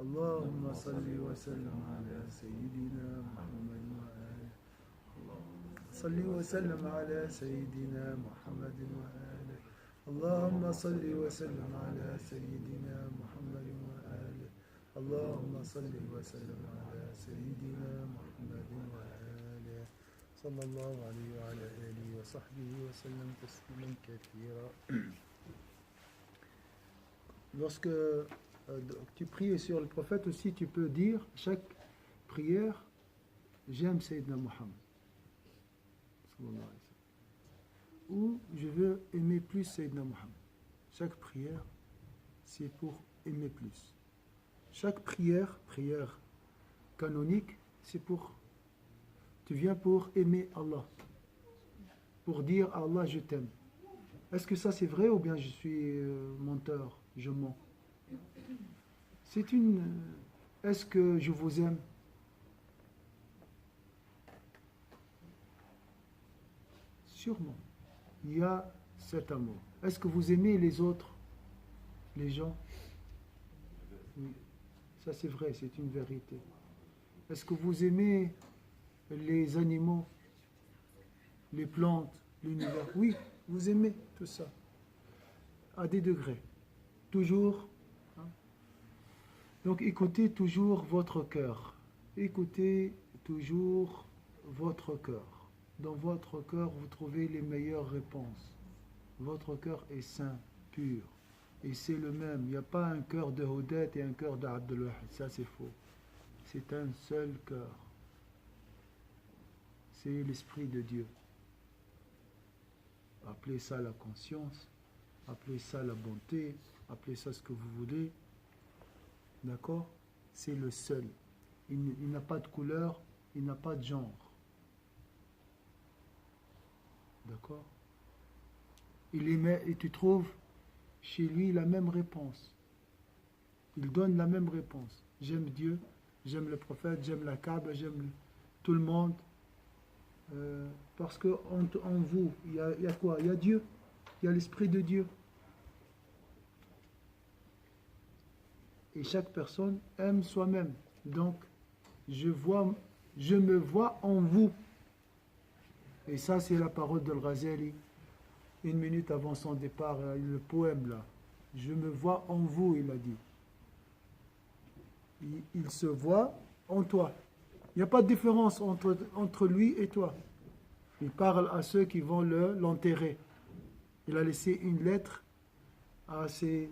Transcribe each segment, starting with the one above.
اللهم صل وسلم على سيدنا محمد وآله. صل وسلم على سيدنا محمد وآله. اللهم صل وسلم على سيدنا محمد وآله. اللهم صل وسلم على سيدنا محمد وآله. صلى الله عليه وعلى آله وصحبه وسلم تسليما كثيرا. Lorsque tu pries sur le prophète aussi, tu peux dire chaque prière, j'aime Sayyidina Muhammad. Ou je veux aimer plus Sayyidina Muhammad. Chaque prière, c'est pour aimer plus. Chaque prière canonique, c'est pour, tu viens pour aimer Allah. Pour dire à Allah, je t'aime. Est-ce que ça c'est vrai ou bien je suis menteur, je mens? C'est une... Est-ce que je vous aime? Sûrement. Il y a cet amour. Est-ce que vous aimez les autres, les gens? Oui. Ça c'est vrai, c'est une vérité. Est-ce que vous aimez les animaux, les plantes, l'univers? Oui, vous aimez tout ça. À des degrés. Toujours. Donc écoutez toujours votre cœur. Écoutez toujours votre cœur. Dans votre cœur, vous trouvez les meilleures réponses. Votre cœur est saint, pur. Et c'est le même. Il n'y a pas un cœur de Houdet et un cœur d'Abdullah. Ça, c'est faux. C'est un seul cœur. C'est l'Esprit de Dieu. Appelez ça la conscience. Appelez ça la bonté. Appelez ça ce que vous voulez. D'accord? C'est le seul. Il n'a pas de couleur. Il n'a pas de genre. D'accord? Il émet, et tu trouves chez lui la même réponse. Il donne la même réponse. J'aime Dieu, j'aime le prophète, j'aime la Kaaba, j'aime tout le monde. Parce que en vous, il y a quoi? Il y a Dieu. Il y a l'Esprit de Dieu. Et chaque personne aime soi-même. Donc, je me vois en vous. Et ça, c'est la parole de Al-Ghazali. 1 minute avant son départ, le poème là. Je me vois en vous, il a dit. Il se voit en toi. Il n'y a pas de différence entre lui et toi. Il parle à ceux qui vont l'enterrer. Il a laissé une lettre à ses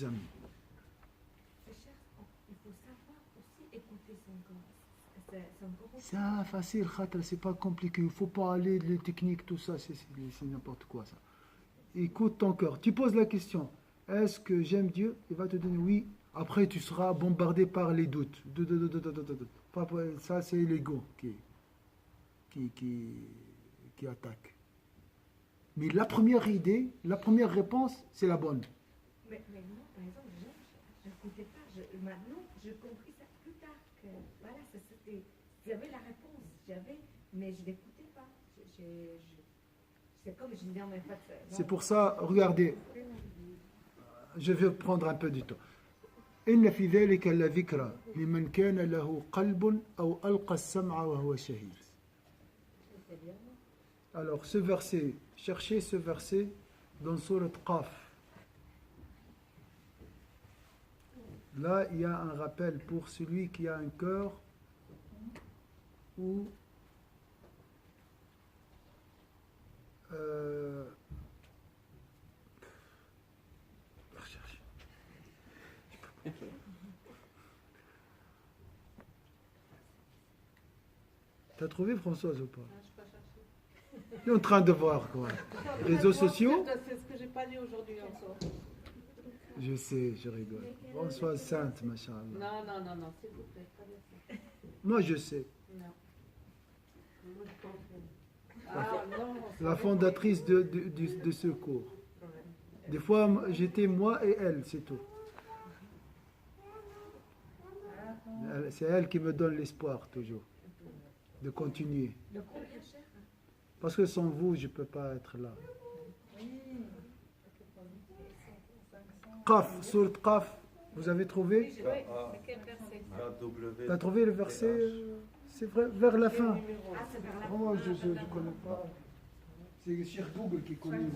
amis. Il faut savoir aussi écouter son corps. C'est facile, c'est pas compliqué. Il ne faut pas aller les techniques, tout ça, c'est n'importe quoi ça. Écoute ton cœur. Tu poses la question, est-ce que j'aime Dieu? Il va te donner oui. Après, tu seras bombardé par les doutes. Ça, c'est l'ego qui attaque. Mais la première idée, la première réponse, c'est la bonne. Mais moi, par exemple, je n'écoutais pas. Maintenant, j'ai compris ça plus tard. Voilà, j'avais la réponse, mais je ne l'écoutais pas. C'est comme je disais en même temps. C'est pour ça, regardez, je vais prendre un peu du temps. إن في ذلك لذكرى لمن كان له قلب أو ألقى السمع وهو شهيد. Alors ce verset, cherchez ce verset dans Sourate Qaf. Là, il y a un rappel pour celui qui a un cœur où T'as trouvé Françoise ou pas? Il est en train de voir quoi. Réseaux sociaux? C'est ce que j'ai pas lu aujourd'hui encore. Je sais, je rigole. Françoise Sainte, machin. Non, s'il vous plaît, pas bien ça. Moi je sais. Non. La fondatrice de ce cours. Des fois, j'étais moi et elle, c'est tout. C'est elle qui me donne l'espoir toujours de continuer. Parce que sans vous, je ne peux pas être là. Qaf, sourate Qaf, Vous avez trouvé? Oui, c'est quel verset? Tu as trouvé le verset? C'est vrai, vers la fin. Ah, c'est vers la Oh, je ne connais pas. C'est Cheikh Google qui connaît le...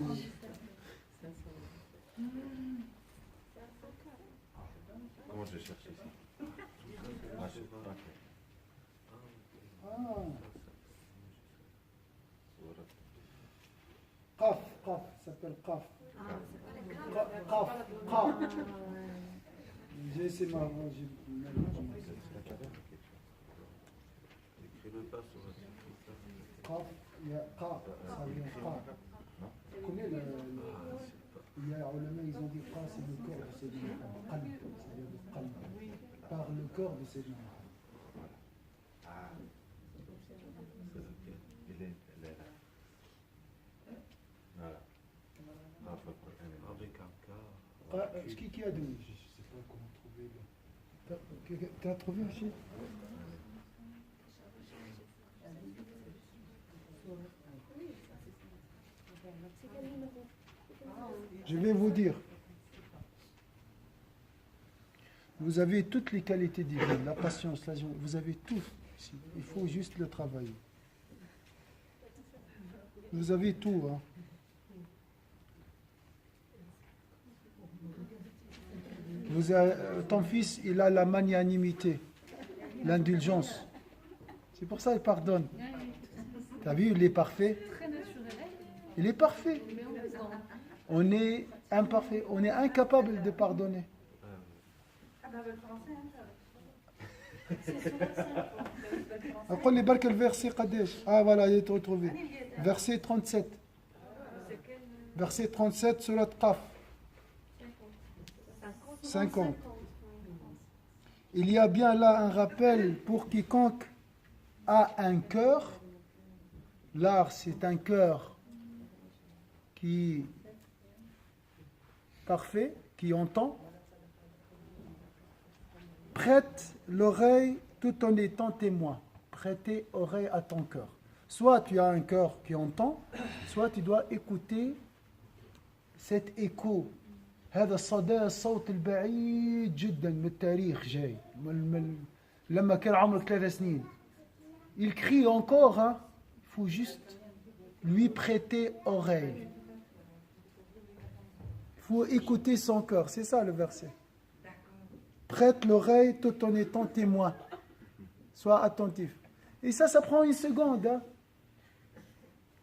Comment je cherche ici? Ah, je sais pas. Ah. Qaf, Qaf, ça s'appelle Qaf. Qaf, Qaf. J'ai essayé ma voix, Écris-le pas sur Qaf, il y a Qaf, ça vient Qaf. Tu connais le... Il y a ulama, ils ont dit Qaf, c'est le corps de Sayyidina Muhammad. Qalb, ça vient de Qalb. Par le corps de Sayyidina Muhammad. Elle est là. Voilà. Avec un cas. Qui a donné? Je ne sais pas comment trouver le... Tu as trouvé aussi? Je vais vous dire. Vous avez toutes les qualités divines, la patience, la joie, vous avez tout ici. Il faut juste le travailler. Vous avez tout, hein. Ton fils, il a la magnanimité, l'indulgence. C'est pour ça qu'il pardonne. Tu as vu, il est parfait. Il est parfait. On est imparfait, on est incapable de pardonner. Après les barques, le verset Qadesh. Ah voilà, il est retrouvé. Verset 37. Verset 37, surat Qaf. 50. Il y a bien là un rappel pour quiconque a un cœur. L'art, c'est un cœur qui parfait, qui entend. Prête l'oreille tout en étant témoin. Prêter oreille à ton cœur. Soit tu as un cœur qui entend, soit tu dois écouter cet écho. هذا الصدى الصوت البعيد جدا من التاريخ جاي لما كان عمره 3 سنين. Il crie encore, hein? Il faut juste lui prêter oreille. Il faut écouter son cœur, c'est ça le verset. Prête l'oreille tout en étant témoin. Sois attentif. Et ça prend une seconde. Hein?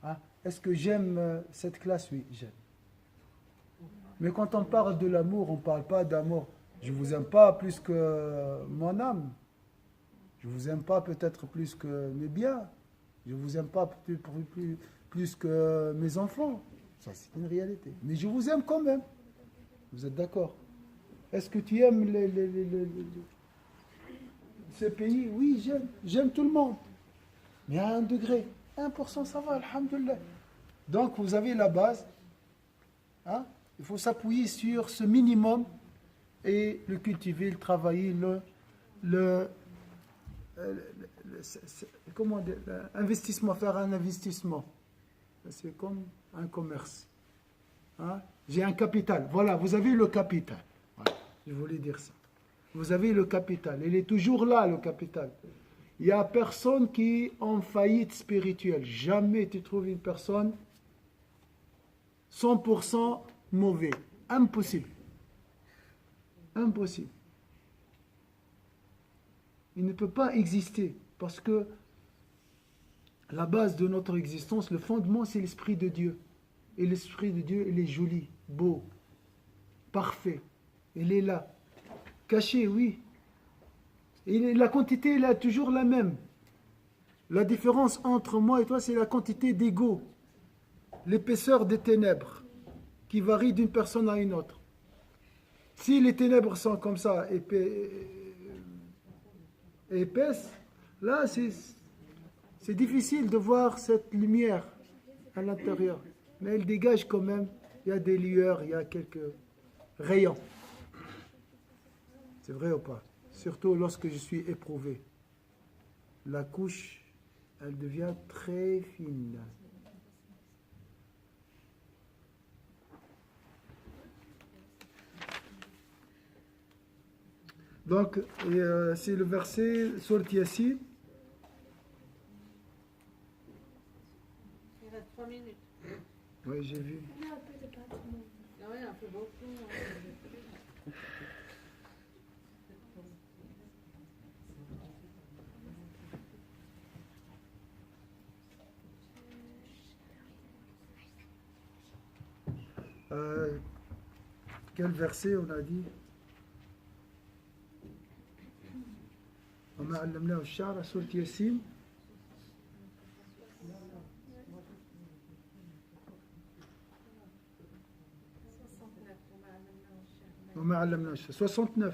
Hein? Est-ce que j'aime cette classe? Oui, j'aime. Mais quand on parle de l'amour, on ne parle pas d'amour. Je ne vous aime pas plus que mon âme. Je ne vous aime pas peut-être plus que mes biens. Je ne vous aime pas plus que mes enfants. Ça, c'est une réalité. Mais je vous aime quand même. Vous êtes d'accord? Est-ce que tu aimes ces pays? Oui, j'aime. J'aime tout le monde. Mais à un degré. 1%, ça va, alhamdoulilah. Donc, vous avez la base. Hein? Il faut s'appuyer sur ce minimum et le cultiver, le travailler, comment dire, investissement, faire un investissement. C'est comme un commerce. Hein? J'ai un capital. Voilà, vous avez le capital. Voilà, je voulais dire ça. Vous avez le capital. Il est toujours là, le capital. Il n'y a personne qui est en faillite spirituelle. Jamais tu trouves une personne 100% mauvais. Impossible. Impossible. Il ne peut pas exister parce que la base de notre existence, le fondement, c'est l'Esprit de Dieu. Et l'Esprit de Dieu, il est joli, beau, parfait. Il est là. Caché, oui. Et la quantité, elle est toujours la même. La différence entre moi et toi, c'est la quantité d'ego. L'épaisseur des ténèbres qui varie d'une personne à une autre. Si les ténèbres sont comme ça, épaisses, là, c'est difficile de voir cette lumière à l'intérieur. Mais elle dégage quand même. Il y a des lueurs, il y a quelques rayons. C'est vrai ou pas? Surtout lorsque je suis éprouvé. La couche, elle devient très fine. Donc, c'est le verset Sourate Yassine. Il reste 3 minutes. Oui, j'ai vu. Il y a un peu de battement. Oui, un peu beaucoup. Quel verset on a dit? وما علمناه الشعر سورة ياسين. وما علمناه الشعر 69.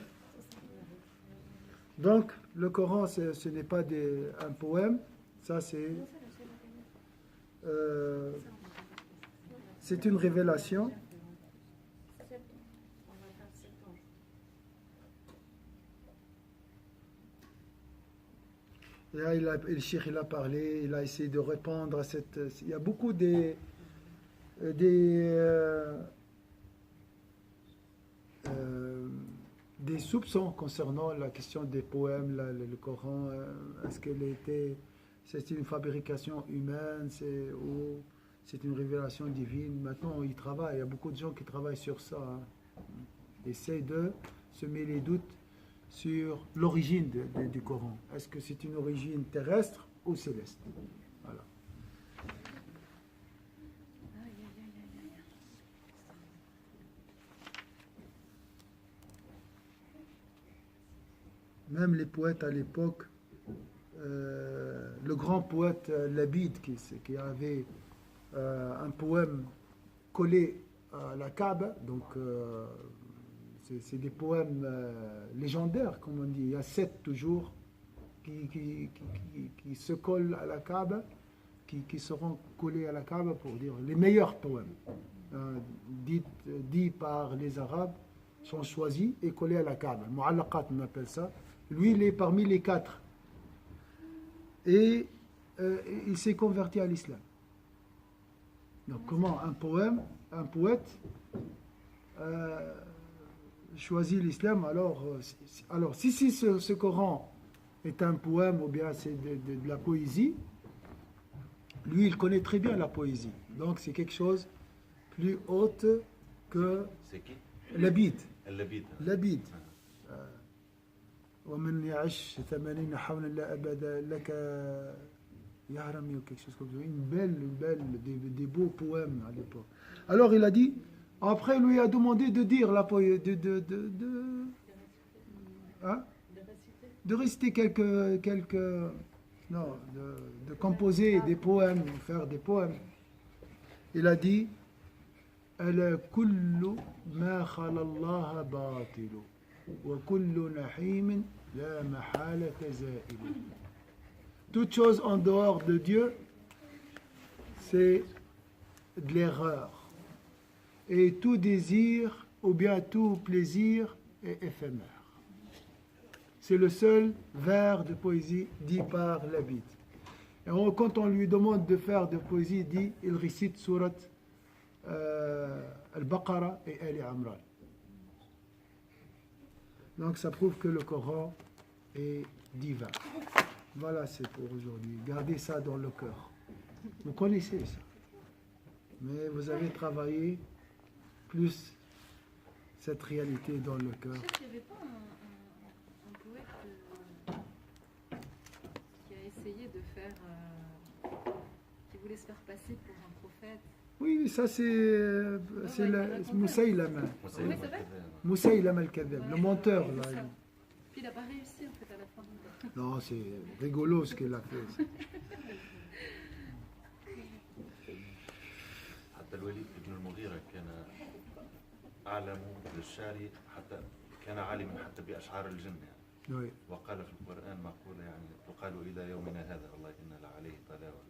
Donc le Coran ce n'est pas un poème, ça c'est une révélation. Et là, le cheikh il a parlé, il a essayé de répondre à cette... Il y a beaucoup des soupçons concernant la question des poèmes, le Coran. Est-ce c'est une fabrication humaine, ou c'est une révélation divine? Maintenant, il travaille, il y a beaucoup de gens qui travaillent sur ça. Essayent de semer les doutes sur l'origine du Coran. Est-ce que c'est une origine terrestre ou céleste? Voilà. Même les poètes à l'époque, le grand poète Labid qui avait un poème collé à la Kaaba, donc c'est des poèmes légendaires, comme on dit. Il y a 7 toujours qui se collent à la Kaaba, qui seront collés à la Kaaba pour dire les meilleurs poèmes, dits par les Arabes, sont choisis et collés à la Kaaba. Mu'allaqat, on appelle ça. Lui, il est parmi les 4. Et il s'est converti à l'islam. Donc comment un poète choisit l'islam? Alors si ce Coran est un poème ou bien c'est de la poésie, lui il connaît très bien la poésie. Donc c'est quelque chose plus haute que C'est qui? Labid. Labid. Labid. ومن يعش 80 حولا لا أبد لك يهرمي ou quelque chose comme ça. Des beaux poèmes à l'époque. Alors il a dit, après il lui a demandé de dire la poésie, de réciter de composer des poèmes, faire des poèmes. Il a dit, ألا كل ما خلا الله باطل وكل نحيم لا محالة زائل. Toute chose en dehors de Dieu, c'est de l'erreur. Et tout désir, ou bien tout plaisir, est éphémère. C'est le seul vers de poésie dit par Labid. Et quand on lui demande de faire de poésie, il récite surat Al-Baqarah et Ali Imran. Donc ça prouve que le Coran est divin. Voilà, c'est pour aujourd'hui. Gardez ça dans le cœur. Vous connaissez ça. Mais vous avez travaillé plus cette réalité dans le cœur. Il n'y avait pas un poète qui a essayé de faire... qui voulait se faire passer pour un prophète. Oui, ça c'est Moussaïlama. Moussaïlama al-Kadhab, le menteur. Là. Puis il n'a pas réussi en fait à la fin. Non, c'est rigolo ce qu'il a fait. حتى الوليد بن المغيرة كان أعلم بالشعر، حتى كان عالما حتى بأشعار الجن يعني. Oui. وقال في القرآن مقولة يعني تقال إلى يومنا هذا والله إن لعليه طلاوة.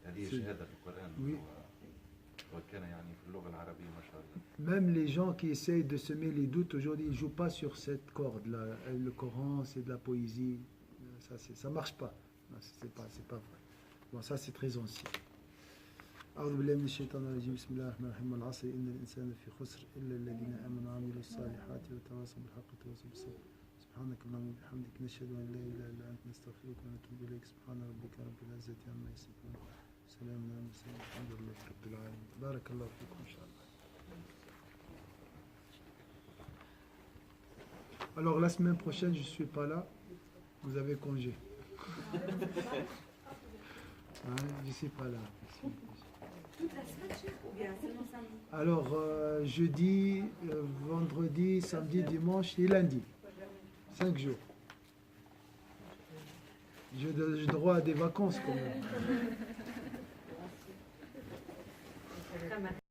هذه شهادة في القرآن. Oui. وكان يعني في اللغة العربية ما شاء الله. Même les gens qui essayent de semer les doutes aujourd'hui, ils ne jouent pas sur cette corde-là. Le Coran, c'est de la poésie. Ça ne marche pas. C'est pas vrai. Bon, ça, c'est très ancien. أعوذ بالله من الشيطان الرجيم بسم الله الرحمن الرحيم والعصر إن الإنسان في خسر إلا الذين آمنوا وعملوا الصالحات وتواصوا بالحق وتواصوا بالصبر سبحانك اللهم وبحمدك نشهد أن لا إله إلا أنت نستغفرك ونتوب إليك سبحان ربك رب العزة عما يصفون سلام على المرسلين الحمد لله رب العالمين بارك الله فيكم إن شاء الله. Alors la semaine prochaine je suis pas là, vous avez congé. Je suis pas là. Toute la semaine, chef, ou bien seulement samedi? Alors, jeudi, vendredi, samedi, dimanche et lundi. 5 jours. J'ai droit à des vacances quand même.